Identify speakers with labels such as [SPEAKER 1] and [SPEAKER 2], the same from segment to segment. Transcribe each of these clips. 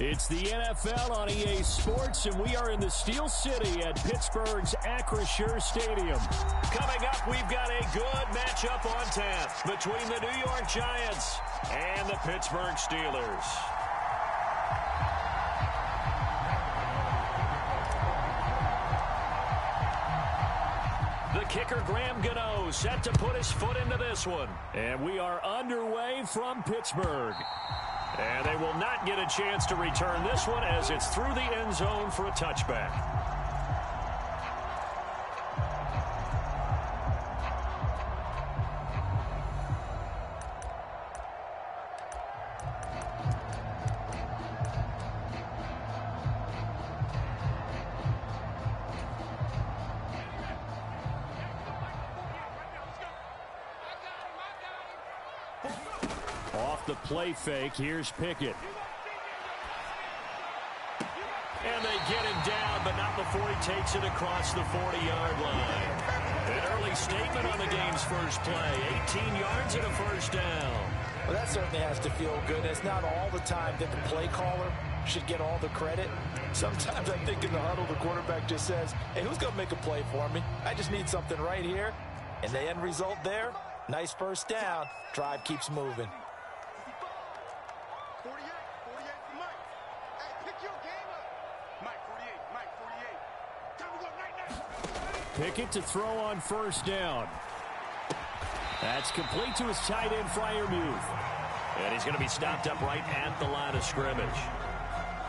[SPEAKER 1] It's the NFL on EA Sports, and we are in the Steel City at Pittsburgh's Acrisure Stadium. Coming up, we've got a good matchup on tap between the New York Giants and the Pittsburgh Steelers. The kicker, Graham Gano, set to put his foot into this one. And we are underway from Pittsburgh. And they will not get a chance to return this one as it's through the end zone for a touchback. Off the play fake, here's Pickett. And they get him down, but not before he takes it across the 40-yard line. An early statement on the game's first play. 18 yards and a first down.
[SPEAKER 2] Well, that certainly has to feel good. It's not all the time that the play caller should get all the credit. Sometimes I think in the huddle, the quarterback just says, hey, who's going to make a play for me? I just need something right here. And the end result there, nice first down. Drive keeps moving.
[SPEAKER 1] Pickett to throw on first down. That's complete to his tight end, Freiermuth. And he's going to be stopped up right at the line of scrimmage.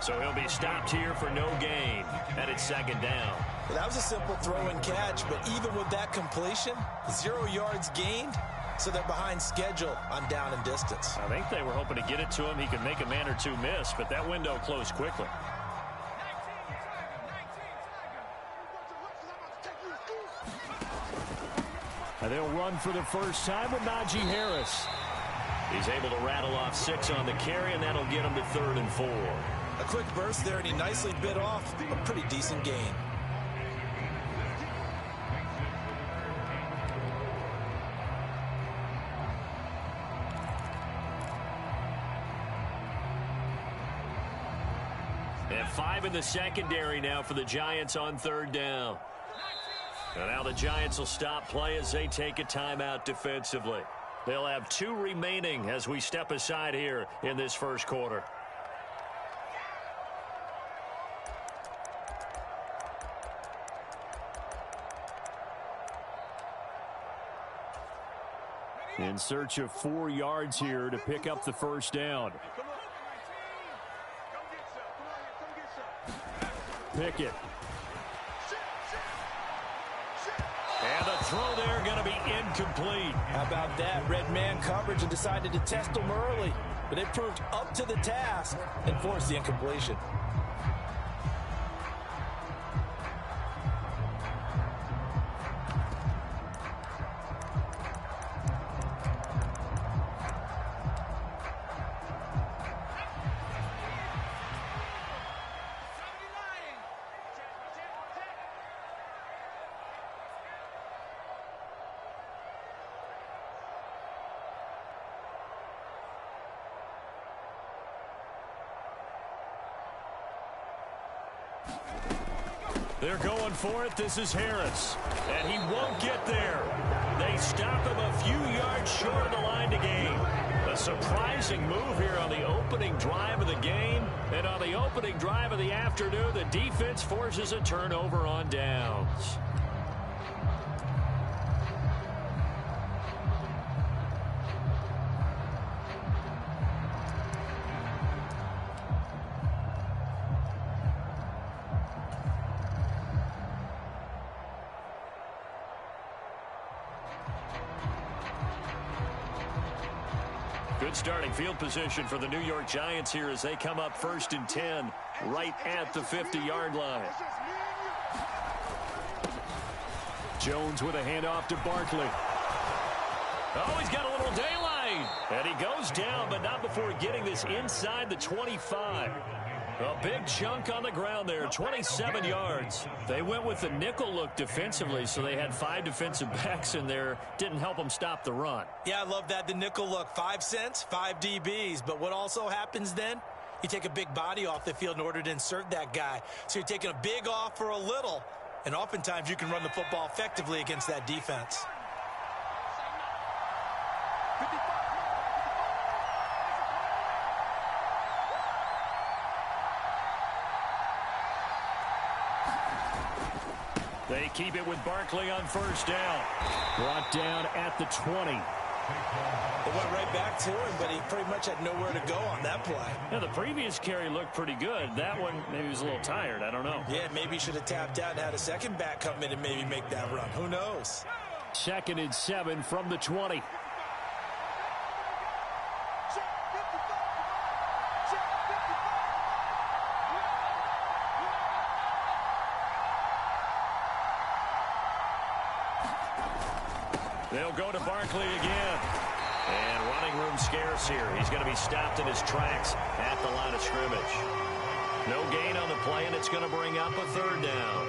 [SPEAKER 1] So he'll be stopped here for no gain. And it's second down.
[SPEAKER 2] Well, that was a simple throw and catch, but even with that completion, 0 yards gained, so they're behind schedule on down and distance.
[SPEAKER 1] I think they were hoping to get it to him. He could make a man or two miss, but that window closed quickly. And they'll run for the first time with Najee Harris. He's able to rattle off 6 on the carry, and that'll get him to 3rd and 4.
[SPEAKER 2] A quick burst there, and he nicely bit off a pretty decent gain.
[SPEAKER 1] And 5 in the secondary now for the Giants on 3rd down. And now the Giants will stop play as they take a timeout defensively. They'll have 2 remaining as we step aside here in this first quarter. In search of 4 yards here to pick up the first down. Pickett. And the throw there going to be incomplete.
[SPEAKER 2] How about that? Red man coverage and decided to test them early. But it proved up to the task and forced the incompletion.
[SPEAKER 1] They're going for it. This is Harris. And he won't get there. They stop him a few yards short of the line to gain. A surprising move here on the opening drive of the game. And on the opening drive of the afternoon, the defense forces a turnover on downs. Good starting field position for the New York Giants here as they come up 1st and 10 right at the 50-yard line. Jones with a handoff to Barkley. Oh, he's got a little daylight. And he goes down, but not before getting this inside the 25. A big chunk on the ground there, 27 yards. They went with the nickel look defensively, so they had 5 defensive backs in there. Didn't help them stop the run.
[SPEAKER 2] Yeah, I love that, the nickel look. 5 cents, 5 DBs. But what also happens then? You take a big body off the field in order to insert that guy. So you're taking a big off for a little, and oftentimes you can run the football effectively against that defense.
[SPEAKER 1] They keep it with Barkley on first down. Brought down at the 20.
[SPEAKER 2] It went right back to him, but he pretty much had nowhere to go on that play.
[SPEAKER 1] Yeah, the previous carry looked pretty good. That one, maybe he was a little tired. I don't know.
[SPEAKER 2] Yeah, maybe he should have tapped out and had a second back come in and maybe make that run. Who knows?
[SPEAKER 1] 2nd and 7 from the 20. They'll go to Barkley again. And running room scarce here. He's going to be stopped in his tracks at the line of scrimmage. No gain on the play, and it's going to bring up a 3rd down.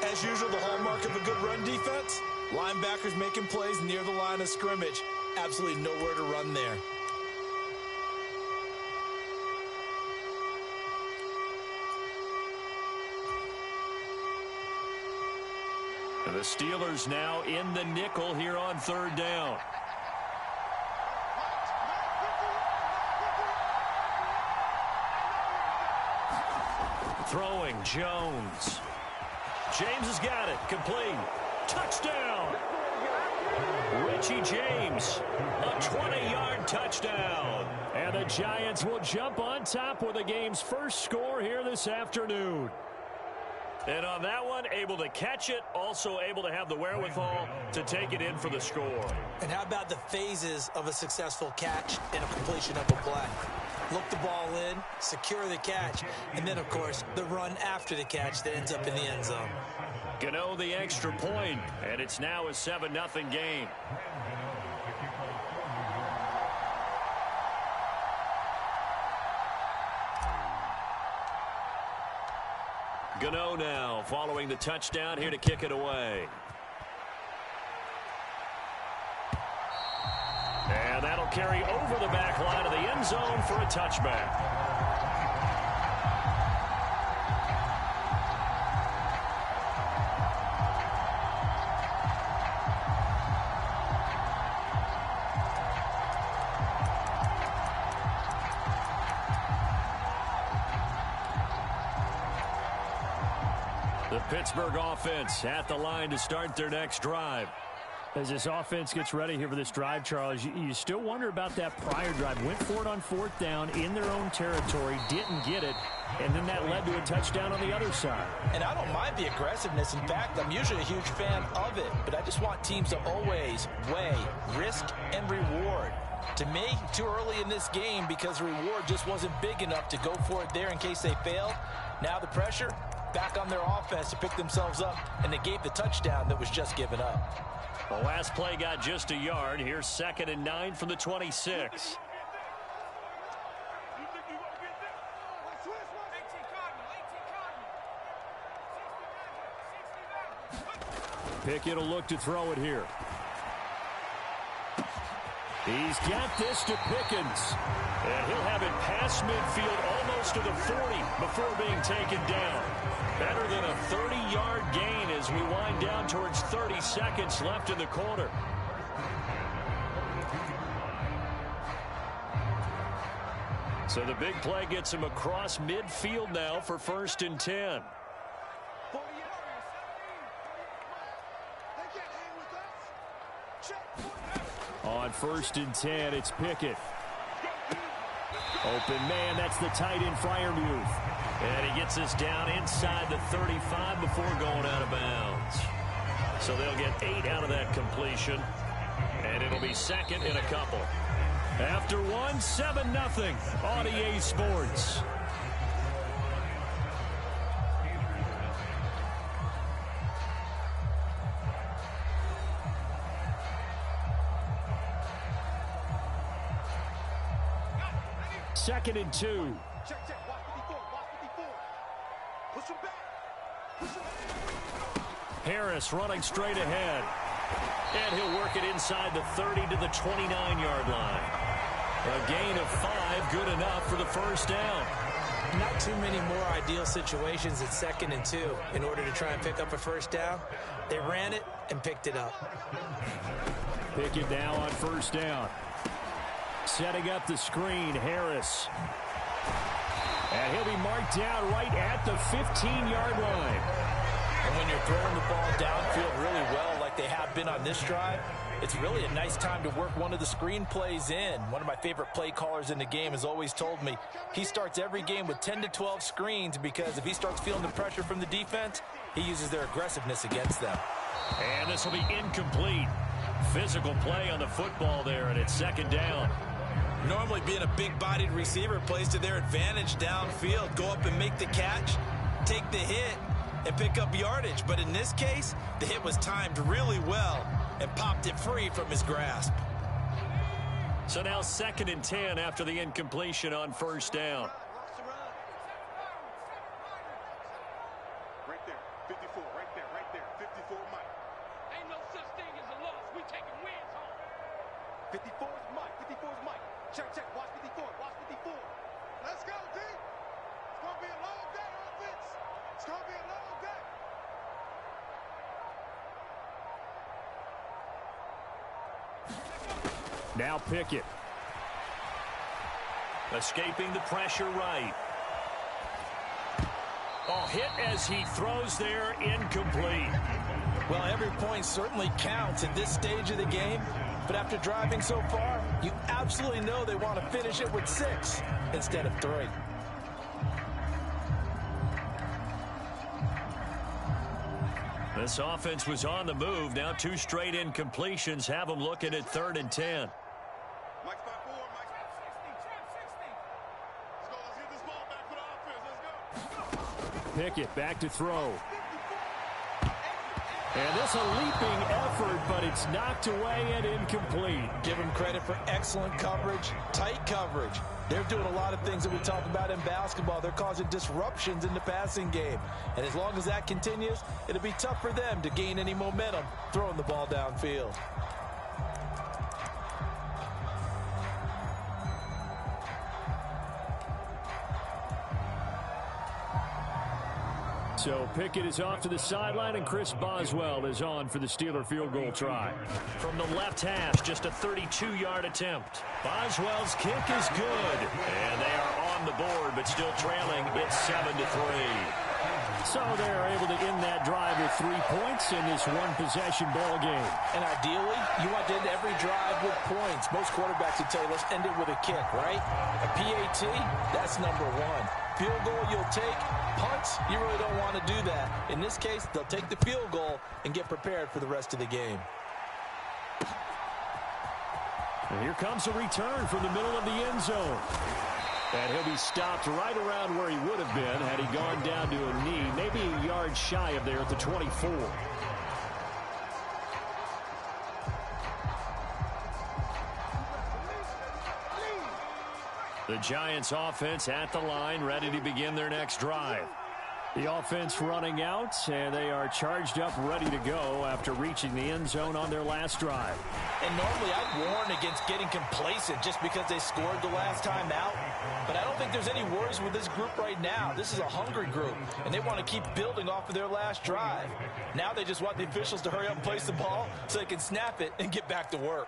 [SPEAKER 2] As usual, the hallmark of a good run defense, linebackers making plays near the line of scrimmage. Absolutely nowhere to run there.
[SPEAKER 1] And the Steelers now in the nickel here on 3rd down. Throwing, Jones. James has got it. Complete. Touchdown. Richie James. A 20-yard touchdown. And the Giants will jump on top with the game's first score here this afternoon. And on that one, able to catch it, also able to have the wherewithal to take it in for the score.
[SPEAKER 2] And how about the phases of a successful catch and a completion of a play? Look the ball in, secure the catch, and then, of course, the run after the catch that ends up in the end zone.
[SPEAKER 1] Gano the extra point, and it's now a 7-0 game. Gano now following the touchdown here to kick it away. And that'll carry over the back line of the end zone for a touchback. The Pittsburgh offense at the line to start their next drive. As this offense gets ready here for this drive, Charles, you still wonder about that prior drive. Went for it on 4th down in their own territory, didn't get it, and then that led to a touchdown on the other side.
[SPEAKER 2] And I don't mind the aggressiveness. In fact, I'm usually a huge fan of it, but I just want teams to always weigh risk and reward. To me, too early in this game because the reward just wasn't big enough to go for it there in case they failed. Now the pressure back on their offense to pick themselves up, and they gave the touchdown that was just given up.
[SPEAKER 1] The last play got just a yard. Here's 2nd and 9 from the 26. Pickett will look to throw it here. He's got this to Pickens. And he'll have it past midfield almost to the 40 before being taken down. Better than a 30-yard gain as we wind down towards 30 seconds left in the quarter. So the big play gets him across midfield now for 1st and 10. On 1st and 10, it's Pickett. Open man, that's the tight end, Freiermuth. And he gets us down inside the 35 before going out of bounds. So they'll get 8 out of that completion. And it'll be 2nd and a couple. After one, 7-0 on EA Sports. Second and 2. Harris running straight ahead. And he'll work it inside the 30 to the 29-yard line. A gain of 5, good enough for the first down.
[SPEAKER 2] Not too many more ideal situations at 2nd and 2 in order to try and pick up a first down. They ran it and picked it up.
[SPEAKER 1] Pick it now on first down. Setting up the screen, Harris. And he'll be marked down right at the 15-yard line.
[SPEAKER 2] And when you're throwing the ball downfield really well like they have been on this drive, it's really a nice time to work one of the screen plays in. One of my favorite play callers in the game has always told me he starts every game with 10 to 12 screens because if he starts feeling the pressure from the defense, he uses their aggressiveness against them.
[SPEAKER 1] And this will be incomplete. Physical play on the football there, and it's 2nd down.
[SPEAKER 2] Normally being a big-bodied receiver plays to their advantage downfield. Go up and make the catch, take the hit, and pick up yardage. But in this case, the hit was timed really well and popped it free from his grasp.
[SPEAKER 1] So now 2nd and 10 after the incompletion on first down.
[SPEAKER 3] Right there, 54, right there, 54 Mike. Ain't no such thing as a loss. We taking wins home. 54 is Mike, 54 is Mike. Check, watch 54, watch 54. Let's go, D. It's going to be a long day, offense. It's going to be a long day.
[SPEAKER 1] Now Pickett. Escaping the pressure right. Oh, hit as he throws there, incomplete.
[SPEAKER 2] Well, every point certainly counts at this stage of the game. But after driving so far, you absolutely know they want to finish it with 6 instead of 3.
[SPEAKER 1] This offense was on the move. Now 2 straight incompletions have them looking at 3rd and 10.
[SPEAKER 3] Mike's by 4, Mike's by 60. Let's get this ball back for the offense. Let's go.
[SPEAKER 1] Pickett back to throw. And this a leaping effort, but it's knocked away and incomplete.
[SPEAKER 2] Give them credit for excellent coverage, tight coverage. They're doing a lot of things that we talk about in basketball. They're causing disruptions in the passing game. And as long as that continues, it'll be tough for them to gain any momentum throwing the ball downfield.
[SPEAKER 1] So Pickett is off to the sideline, and Chris Boswell is on for the Steeler field goal try. From the left hash, just a 32-yard attempt. Boswell's kick is good, and they are on the board, but still trailing. It's 7-3. So they're able to end that drive with 3 points in this one-possession ball game.
[SPEAKER 2] And ideally, you want to end every drive with points. Most quarterbacks would tell you, let's end it with a kick, right? A PAT, that's number 1. Field goal you'll take. Punts, you really don't want to do that. In this case, they'll take the field goal and get prepared for the rest of the game.
[SPEAKER 1] And here comes a return from the middle of the end zone. And he'll be stopped right around where he would have been had he gone down to a knee, maybe a yard shy of there at the 24. The Giants offense at the line, ready to begin their next drive. The offense running out, and they are charged up, ready to go after reaching the end zone on their last drive.
[SPEAKER 2] And normally I'd warn against getting complacent just because they scored the last time out. But I don't think there's any worries with this group right now. This is a hungry group, and they want to keep building off of their last drive. Now they just want the officials to hurry up and place the ball so they can snap it and get back to work.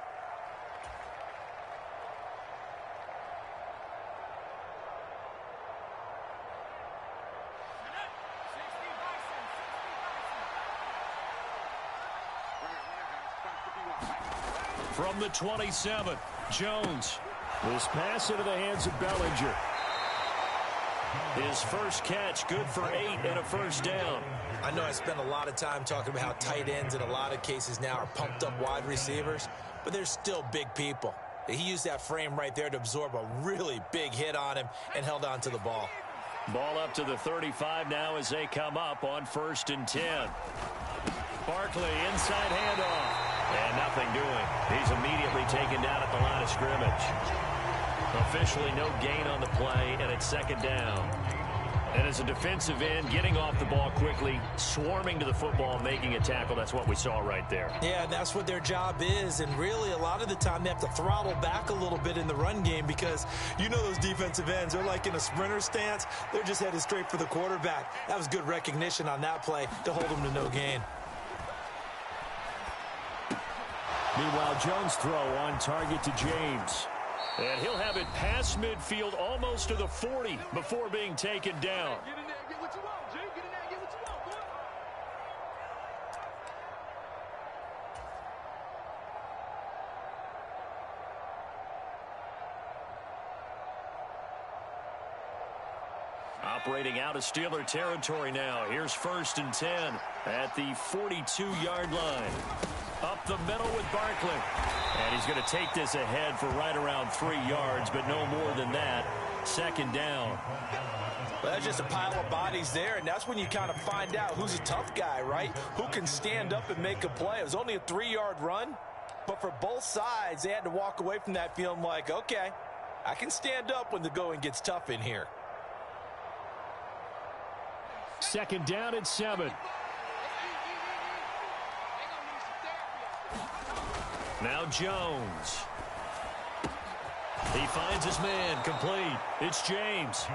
[SPEAKER 1] From the 27, Jones. This pass into the hands of Bellinger. His first catch, good for 8 and a first down.
[SPEAKER 2] I know I spent a lot of time talking about how tight ends in a lot of cases now are pumped up wide receivers, but they're still big people. He used that frame right there to absorb a really big hit on him and held on to the ball.
[SPEAKER 1] Ball up to the 35 now as they come up on 1st and 10. Barkley inside handoff. And nothing doing. He's immediately taken down at the line of scrimmage. Officially no gain on the play, and it's 2nd down. And as a defensive end, getting off the ball quickly, swarming to the football, making a tackle, that's what we saw right there.
[SPEAKER 2] Yeah, that's what their job is. And really, a lot of the time, they have to throttle back a little bit in the run game because you know those defensive ends, they're like in a sprinter stance. They're just headed straight for the quarterback. That was good recognition on that play to hold them to no gain.
[SPEAKER 1] Meanwhile, Jones' throw on target to James. And he'll have it past midfield almost to the 40 before being taken down.
[SPEAKER 3] Get in there and get what you want, G. Get in there and get what you want, boy.
[SPEAKER 1] Operating out of Steeler territory now. Here's 1st and 10 at the 42-yard line. Up the middle with Barkley. And he's going to take this ahead for right around 3 yards, but no more than that. 2nd down.
[SPEAKER 2] Well, that's just a pile of bodies there, and that's when you kind of find out who's a tough guy, right? Who can stand up and make a play. It was only a 3-yard run, but for both sides, they had to walk away from that feeling like, okay, I can stand up when the going gets tough in here.
[SPEAKER 1] 2nd down and 7. Now Jones. He finds his man, complete. It's James.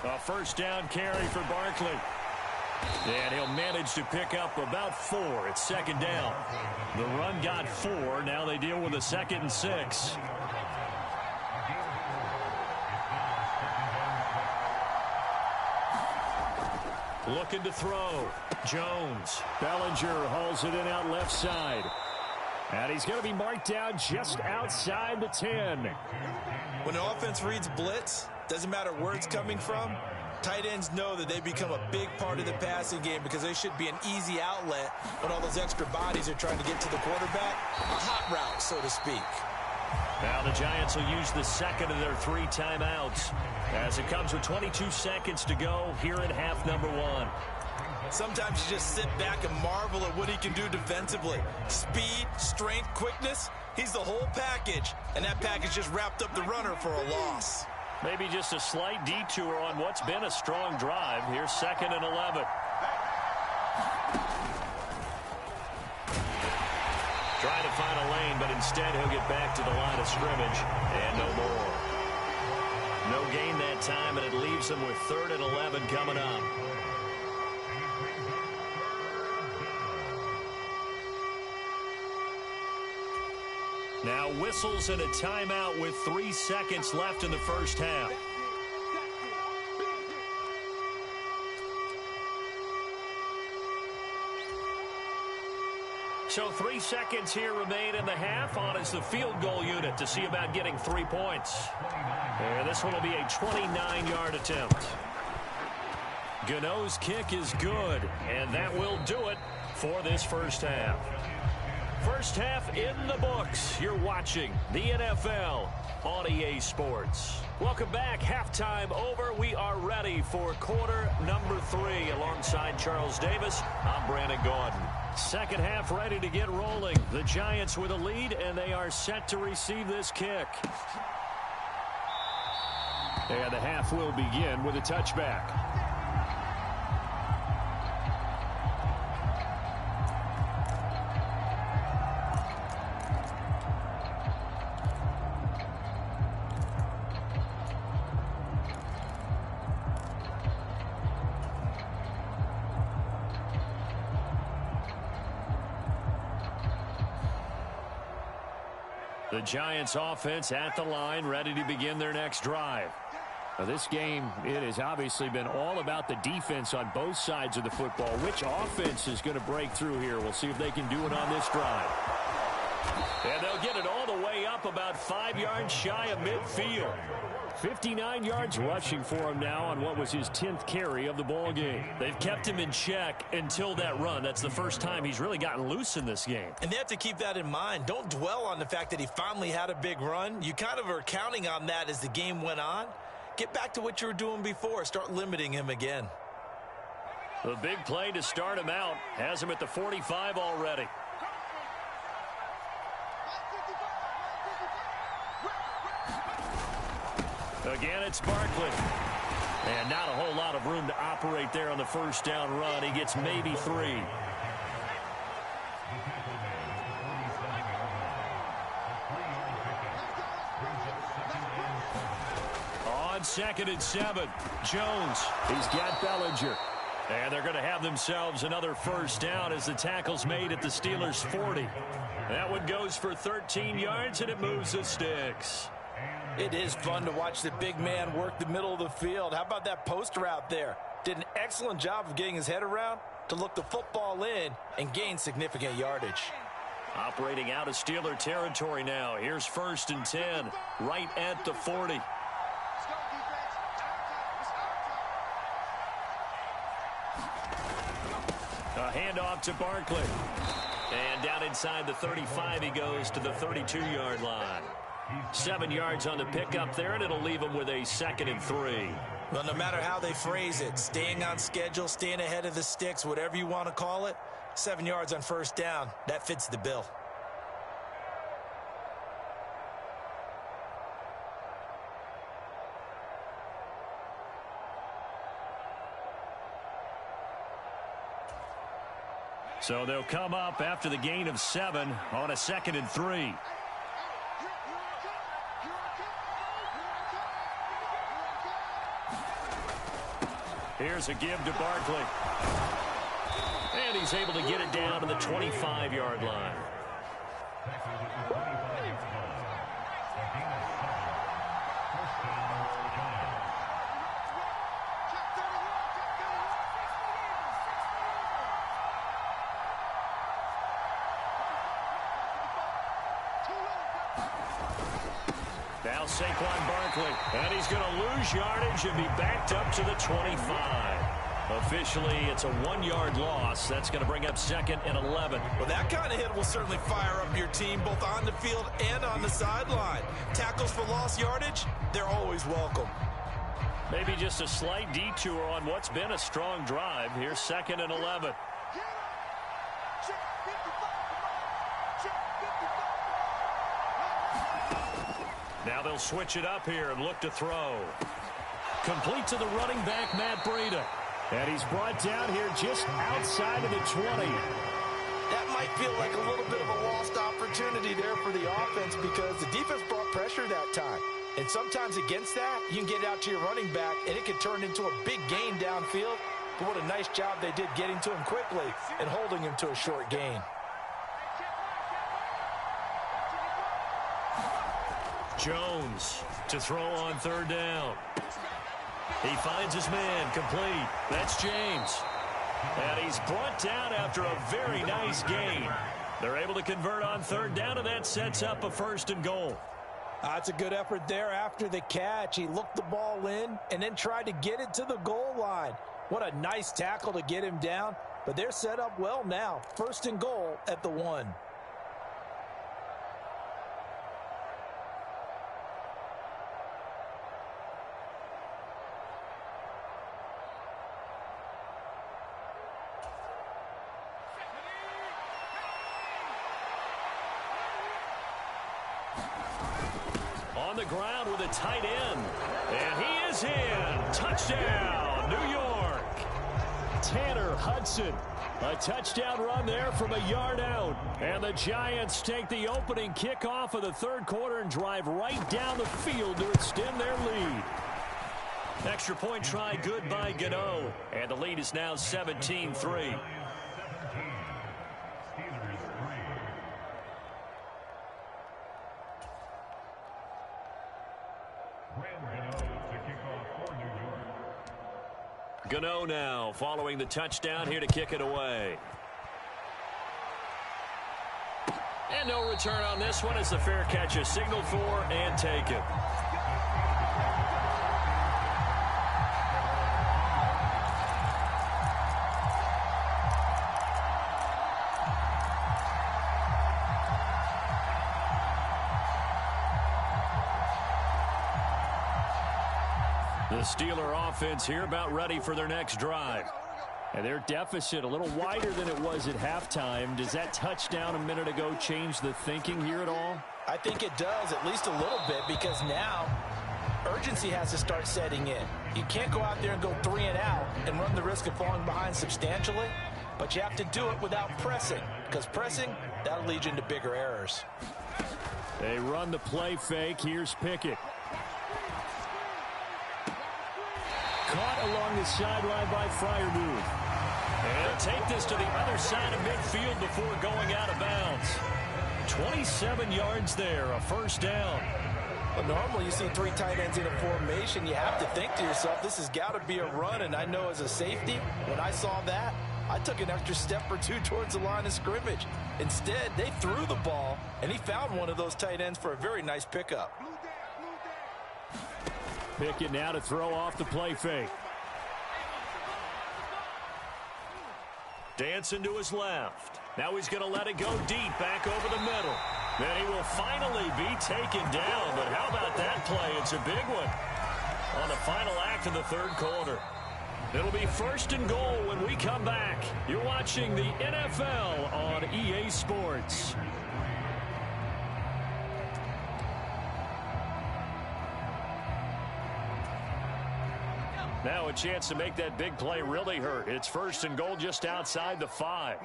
[SPEAKER 1] A 1st down carry for Barkley. And he'll manage to pick up about 4. It's 2nd down. The run got 4. Now they deal with a 2nd and 6. Looking to throw. Jones. Bellinger hauls it in out left side. And he's going to be marked down just outside the 10.
[SPEAKER 2] When an offense reads blitz, doesn't matter where it's coming from, tight ends know that they become a big part of the passing game because they should be an easy outlet when all those extra bodies are trying to get to the quarterback. A hot route, so to speak.
[SPEAKER 1] Now the Giants will use the 2nd of their 3 timeouts as it comes with 22 seconds to go here in half number 1.
[SPEAKER 2] Sometimes you just sit back and marvel at what he can do defensively. Speed, strength, quickness, he's the whole package. And that package just wrapped up the runner for a loss.
[SPEAKER 1] Maybe just a slight detour on what's been a strong drive. Here's 2nd and 11. Trying to find a lane, but instead he'll get back to the line of scrimmage. And no more. No gain that time, and it leaves them with 3rd and 11 coming up. Now whistles and a timeout with 3 seconds left in the 1st half. So 3 seconds here remain in the half. On is the field goal unit to see about getting 3 points. And this one will be a 29-yard attempt. Gano's kick is good, and that will do it for this 1st half. 1st half in the books. You're watching the NFL on EA Sports. Welcome back. Halftime over. We are ready for quarter number 3. Alongside Charles Davis, I'm Brandon Gordon. 2nd half ready to get rolling. The Giants with a lead, and they are set to receive this kick. And the half will begin with a touchback. The Giants offense at the line, ready to begin their next drive. Now this game, it has obviously been all about the defense on both sides of the football. Which offense is going to break through here? We'll see if they can do it on this drive. And they'll get it all the way up about 5 yards shy of midfield. 59 yards rushing for him now on what was his 10th carry of the ball game. They've kept him in check until that run. That's the first time he's really gotten loose in this game.
[SPEAKER 2] And they have to keep that in mind. Don't dwell on the fact that he finally had a big run. You kind of are counting on that as the game went on. Get back to what you were doing before. Start limiting him again.
[SPEAKER 1] The big play to start him out has him at the 45 already. Again, it's Barkley. And not a whole lot of room to operate there on the first down run. He gets maybe 3. On 2nd and 7, Jones. He's got Bellinger. And they're going to have themselves another first down as the tackle's made at the Steelers' 40. That one goes for 13 yards, and it moves the sticks.
[SPEAKER 2] It is fun to watch the big man work the middle of the field. How about that post route there? Did an excellent job of getting his head around to look the football in and gain significant yardage.
[SPEAKER 1] Operating out of Steeler territory now. Here's 1st and 10, right at the 40. A handoff to Barkley. And down inside the 35 he goes to the 32-yard line. 7 yards on the pickup there, and it'll leave him with a 2nd and 3.
[SPEAKER 2] Well, no matter how they phrase it, staying on schedule, staying ahead of the sticks, whatever you want to call it, 7 yards on first down, that fits the bill.
[SPEAKER 1] So they'll come up after the gain of 7 on a 2nd and 3. Here's a give to Barkley. And he's able to get it down to the 25-yard line. Now Saquon Barkley, and he's going to lose yardage and be backed up to the 25. Officially, it's a 1-yard loss. That's going to bring up 2nd and 11.
[SPEAKER 2] Well, that kind of hit will certainly fire up your team both on the field and on the sideline. Tackles for lost yardage, they're always welcome.
[SPEAKER 1] Maybe just a slight detour on what's been a strong drive. Here's 2nd and 11. Now they'll switch it up here and look to throw. Complete to the running back, Matt Breida. And he's brought down here just outside of the 20.
[SPEAKER 2] That might feel like a little bit of a lost opportunity there for the offense because the defense brought pressure that time. And sometimes against that, you can get out to your running back, and it can turn into a big gain downfield. But what a nice job they did getting to him quickly and holding him to a short gain.
[SPEAKER 1] Jones to throw on 3rd down. He finds his man complete. That's James. And he's brought down after a very nice gain. They're able to convert on 3rd down, and that sets up a 1st and goal.
[SPEAKER 2] That's a good effort there after the catch. He looked the ball in and then tried to get it to the goal line. What a nice tackle to get him down. But they're set up well now. 1st and goal at the 1.
[SPEAKER 1] On the ground with a tight end. And he is in. Touchdown, New York. Tanner Hudson. A touchdown run there from a yard out. And the Giants take the opening kickoff of the 3rd quarter and drive right down the field to extend their lead. Extra point try good by Gano. And the lead is now 17-3. Gano now following the touchdown here to kick it away. And no return on this one as the fair catch is signaled for and taken. The Steeler offense here about ready for their next drive. And their deficit a little wider than it was at halftime. Does that touchdown a minute ago change the thinking here at all?
[SPEAKER 2] I think it does, at least a little bit, because now urgency has to start setting in. You can't go out there and go 3 and out and run the risk of falling behind substantially, but you have to do it without pressing, because pressing, that'll lead you into bigger errors.
[SPEAKER 1] They run the play fake. Here's Pickett. Caught along the sideline by Freiermuth. And take this to the other side of midfield before going out of bounds. 27 yards there, a first down.
[SPEAKER 2] Well, normally you see 3 tight ends in a formation. You have to think to yourself, this has got to be a run. And I know as a safety, when I saw that, I took an extra step or 2 towards the line of scrimmage. Instead, they threw the ball, and he found one of those tight ends for a very nice pickup.
[SPEAKER 1] Pickett now to throw off the play fake. Dancing to his left. Now he's going to let it go deep back over the middle. Then he will finally be taken down. But how about that play? It's a big one on the final act of the third quarter. It'll be first and goal when we come back. You're watching the NFL on EA Sports. Now a chance to make that big play really hurt. It's first and goal just outside the 5.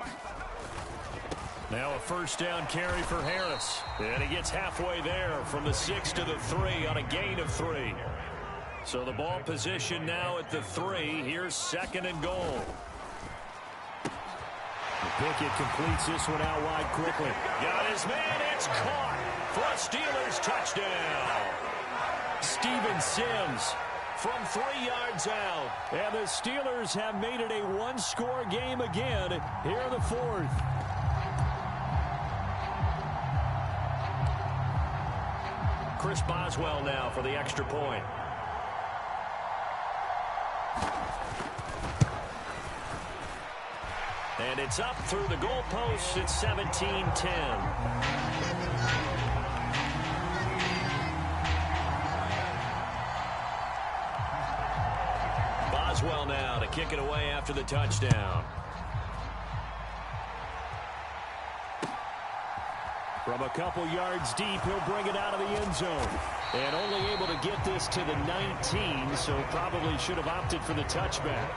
[SPEAKER 1] Now a first down carry for Harris. And he gets halfway there from the 6 to the 3 on a gain of 3. So the ball position now at the 3. Here's second and goal. Pickett completes this one out wide quickly. Got his man. It's caught for a Steelers touchdown. Steven Sims from 3 yards out. And the Steelers have made it a one-score game again here in the 4th. Chris Boswell now for the extra point. And it's up through the goalposts. It's 17-10. Boswell now to kick it away after the touchdown. From a couple yards deep, he'll bring it out of the end zone. And only able to get this to the 19, so probably should have opted for the touchback.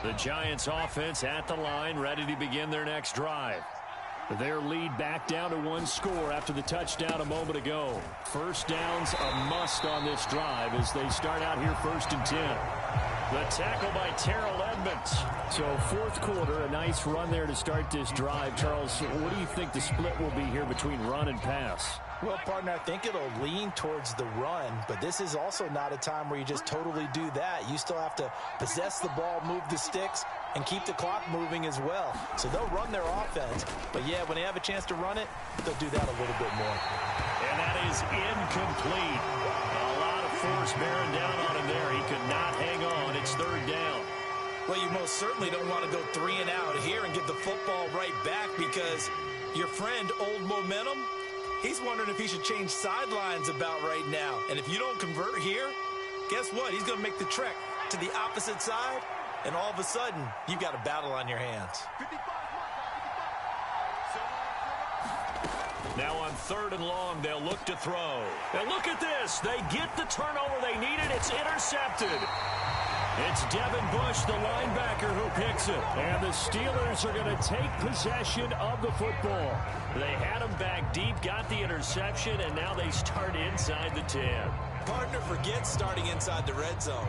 [SPEAKER 1] The Giants offense at the line, ready to begin their next drive. Their lead back down to 1 score after the touchdown a moment ago. First down's a must on this drive as they start out here 1st and 10. The tackle by Terrell Edmonds. So 4th quarter, a nice run there to start this drive. Charles, what do you think the split will be here between run and pass?
[SPEAKER 2] Well, partner, I think it'll lean towards the run, but this is also not a time where you just totally do that. You still have to possess the ball, move the sticks, and keep the clock moving as well. So they'll run their offense, but yeah, when they have a chance to run it, they'll do that a little bit more.
[SPEAKER 1] And that is incomplete. A lot of force bearing down on him there. He could not hang on. It's 3rd down.
[SPEAKER 2] Well, you most certainly don't want to go 3 and out here and get the football right back, because your friend, Old Momentum, he's wondering if he should change sidelines about right now. And if you don't convert here, guess what? He's going to make the trek to the opposite side, and all of a sudden, you've got a battle on your hands.
[SPEAKER 1] Now on 3rd and long, they'll look to throw. And look at this. They get the turnover they needed. It's intercepted. It's Devin Bush, the linebacker, who picks it. And the Steelers are going to take possession of the football. They had him back deep, got the interception, and now they start inside the 10.
[SPEAKER 2] Partner, forget starting inside the red zone.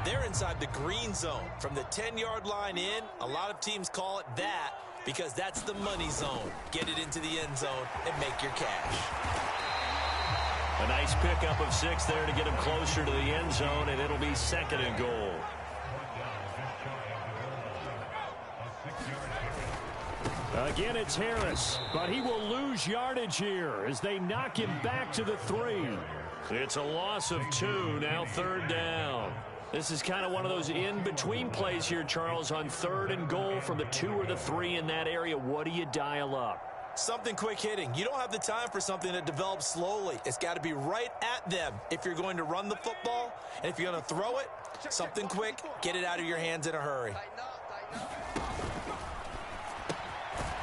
[SPEAKER 2] They're inside the green zone. From the 10-yard line in, a lot of teams call it that because that's the money zone. Get it into the end zone and make your cash.
[SPEAKER 1] A nice pickup of 6 there to get him closer to the end zone, and it'll be 2nd and goal. Again, it's Harris, but he will lose yardage here as they knock him back to the 3. It's a loss of 2, now 3rd down. This is kind of one of those in-between plays here, Charles, on 3rd and goal from the 2 or the 3 in that area. What do you dial up?
[SPEAKER 2] Something quick hitting. You don't have the time for something that develops slowly. It's got to be right at them if you're going to run the football. And if you're going to throw it, something quick, get it out of your hands in a hurry.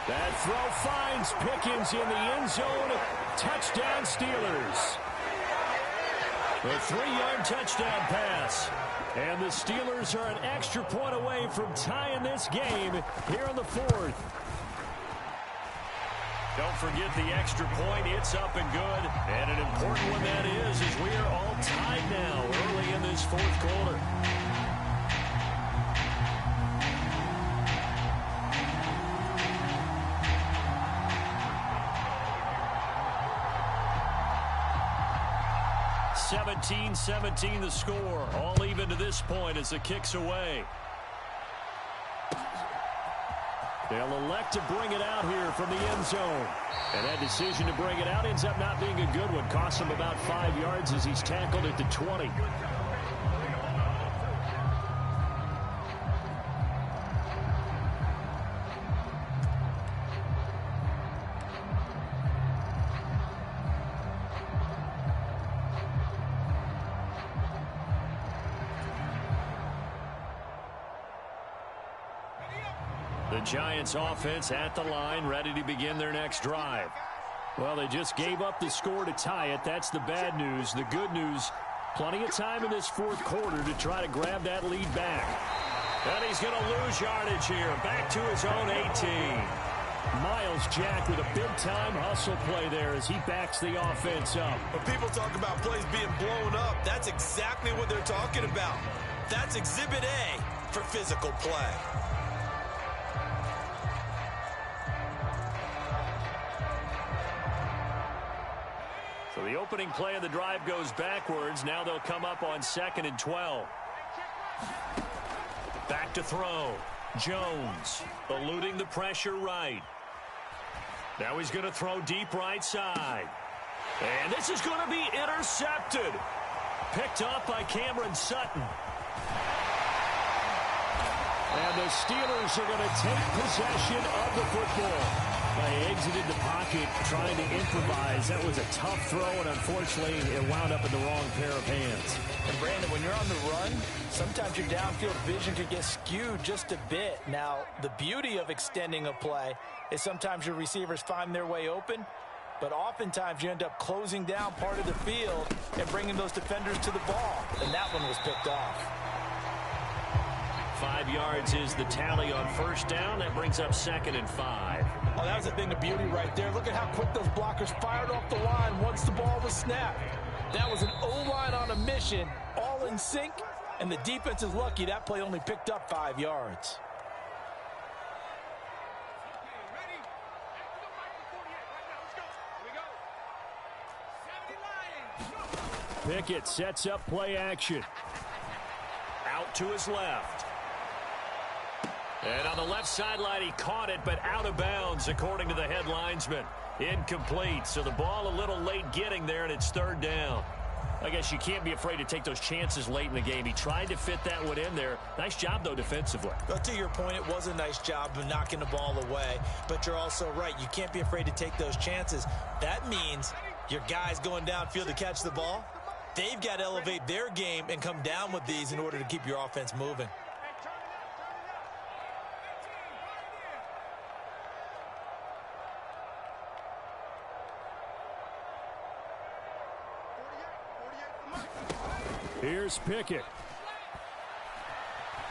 [SPEAKER 1] That throw finds Pickens in the end zone. Touchdown, Steelers. A 3-yard touchdown pass. And the Steelers are an extra point away from tying this game here in the 4th. Don't forget the extra point. It's up and good. And an important one that is, as we are all tied now early in this 4th quarter. (17-17) the score. All even to this point as the kick's away. They'll elect to bring it out here from the end zone. And that decision to bring it out ends up not being a good one. Costs him about 5 yards as he's tackled at the 20. The Giants offense at the line, ready to begin their next drive. Well, they just gave up the score to tie it. That's the bad news. The good news, plenty of time in this 4th quarter to try to grab that lead back. And he's going to lose yardage here. Back to his own 18. Miles Jack with a big-time hustle play there as he backs the offense up.
[SPEAKER 2] When people talk about plays being blown up, that's exactly what they're talking about. That's Exhibit A for physical play.
[SPEAKER 1] So the opening play of the drive goes backwards. Now they'll come up on 2nd and 12. Back to throw. Jones eluding the pressure right. Now he's going to throw deep right side. And this is going to be intercepted. Picked off by Cameron Sutton. And the Steelers are going to take possession of the football. They exited the pocket trying to improvise. That was a tough throw, and unfortunately, it wound up in the wrong pair of hands.
[SPEAKER 2] And, Brandon, when you're on the run, sometimes your downfield vision could get skewed just a bit. Now, the beauty of extending a play is sometimes your receivers find their way open, but oftentimes you end up closing down part of the field and bringing those defenders to the ball. And that one was picked off.
[SPEAKER 1] 5 yards is the tally on 1st down. That brings up 2nd and 5.
[SPEAKER 2] Oh, that was a thing of beauty right there. Look at how quick those blockers fired off the line once the ball was snapped. That was an O-line on a mission, all in sync, and the defense is lucky that play only picked up 5 yards.
[SPEAKER 1] Pickett sets up play action. Out to his left. And on the left sideline, he caught it, but out of bounds, according to the head linesman. Incomplete. So the ball a little late getting there, and it's 3rd down. I guess you can't be afraid to take those chances late in the game. He tried to fit that one in there. Nice job, though, defensively.
[SPEAKER 2] Well, to your point, it was a nice job of knocking the ball away. But you're also right. You can't be afraid to take those chances. That means your guys going downfield to catch the ball, they've got to elevate their game and come down with these in order to keep your offense moving.
[SPEAKER 1] Here's Pickett.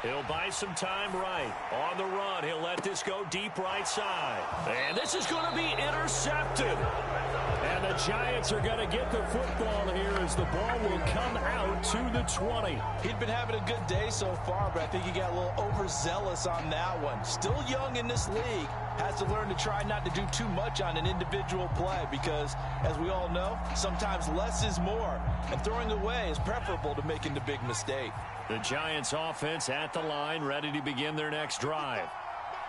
[SPEAKER 1] He'll buy some time right. On the run, he'll let this go deep right side. And this is going to be intercepted. And the Giants are going to get the football here as the ball will come out to the 20.
[SPEAKER 2] He'd been having a good day so far, but I think he got a little overzealous on that one. Still young in this league. Has to learn to try not to do too much on an individual play because, as we all know, sometimes less is more. And throwing away is preferable to making the big mistake.
[SPEAKER 1] The Giants offense at the line, ready to begin their next drive.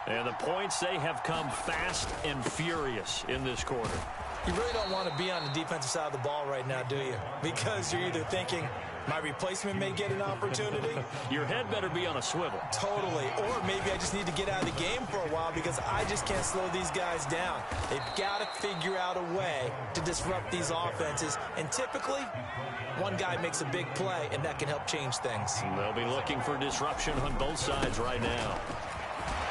[SPEAKER 1] And the points, they have come fast and furious in this quarter.
[SPEAKER 2] You really don't want to be on the defensive side of the ball right now, do you? Because you're either thinking, my replacement may get an opportunity.
[SPEAKER 1] Your head better be on a swivel.
[SPEAKER 2] Totally. Or maybe I just need to get out of the game for a while because I just can't slow these guys down. They've got to figure out a way to disrupt these offenses. And typically, one guy makes a big play, and that can help change things.
[SPEAKER 1] And they'll be looking for disruption on both sides right now.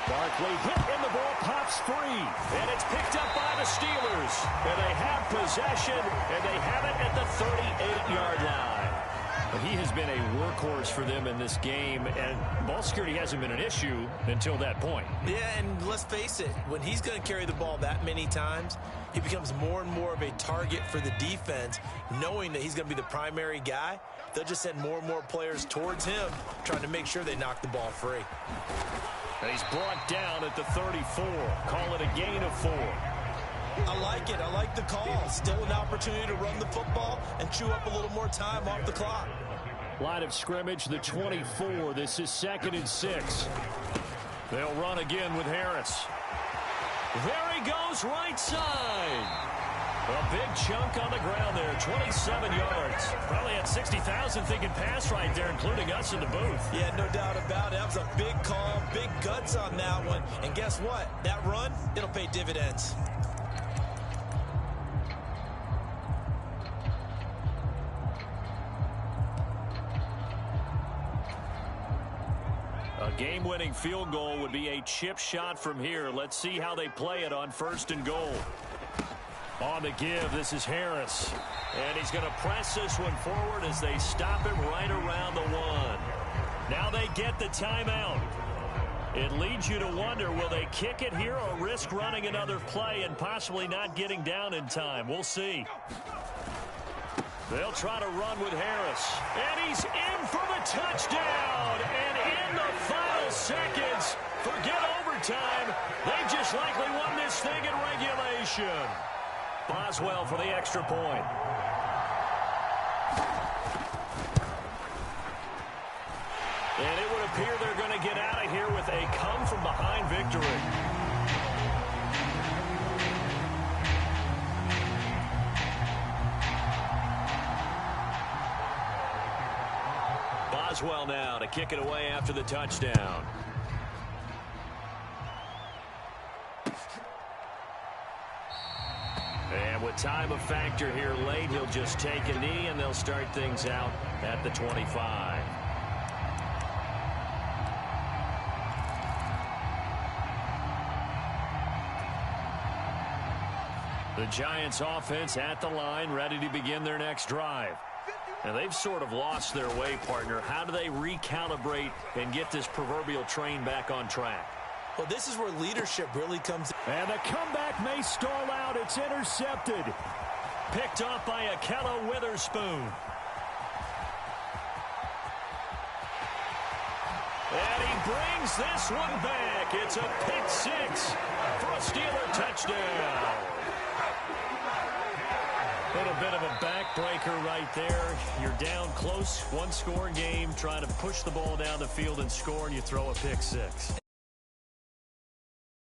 [SPEAKER 1] Barkley hit and the ball pops free. And it's picked up by the Steelers. And they have possession, and they have it at the 38-yard line. But he has been a workhorse for them in this game, and ball security hasn't been an issue until that point.
[SPEAKER 2] Yeah, and let's face it, when he's going to carry the ball that many times, he becomes more and more of a target for the defense, knowing that he's going to be the primary guy. They'll just send more and more players towards him, trying to make sure they knock the ball free.
[SPEAKER 1] And he's brought down at the 34. Call it a gain of 4.
[SPEAKER 2] I like it. I like the call. Still an opportunity to run the football and chew up a little more time off the clock.
[SPEAKER 1] Line of scrimmage, the 24. This is 2nd and 6. They'll run again with Harris. There he goes, right side. A big chunk on the ground there, 27 yards. Probably had 60,000 thinking pass right there, including us in the booth.
[SPEAKER 2] Yeah, no doubt about it. That was a big call, big guts on that one. And guess what? That run, it'll pay dividends.
[SPEAKER 1] A game-winning field goal would be a chip shot from here. Let's see how they play it on 1st and goal. On the give, this is Harris. And he's going to press this one forward as they stop him right around the 1. Now they get the timeout. It leads you to wonder, will they kick it here or risk running another play and possibly not getting down in time? We'll see. They'll try to run with Harris. And he's in for the touchdown. And in the final seconds, forget overtime. They just likely won this thing in regulation. Boswell for the extra point. And it would appear they're going to get out of here with a come-from-behind victory. Boswell now to kick it away after the touchdown. And with time a factor here late, he'll just take a knee, and they'll start things out at the 25. The Giants offense at the line, ready to begin their next drive. And they've sort of lost their way, partner. How do they recalibrate and get this proverbial train back on track?
[SPEAKER 2] Well, this is where leadership really comes in.
[SPEAKER 1] And the comeback may stall out. It's intercepted. Picked off by Akella Witherspoon. And he brings this one back. It's a pick 6 for a Steeler touchdown. A little bit of a backbreaker right there. You're down close, one-score game, trying to push the ball down the field and score, and you throw a pick 6.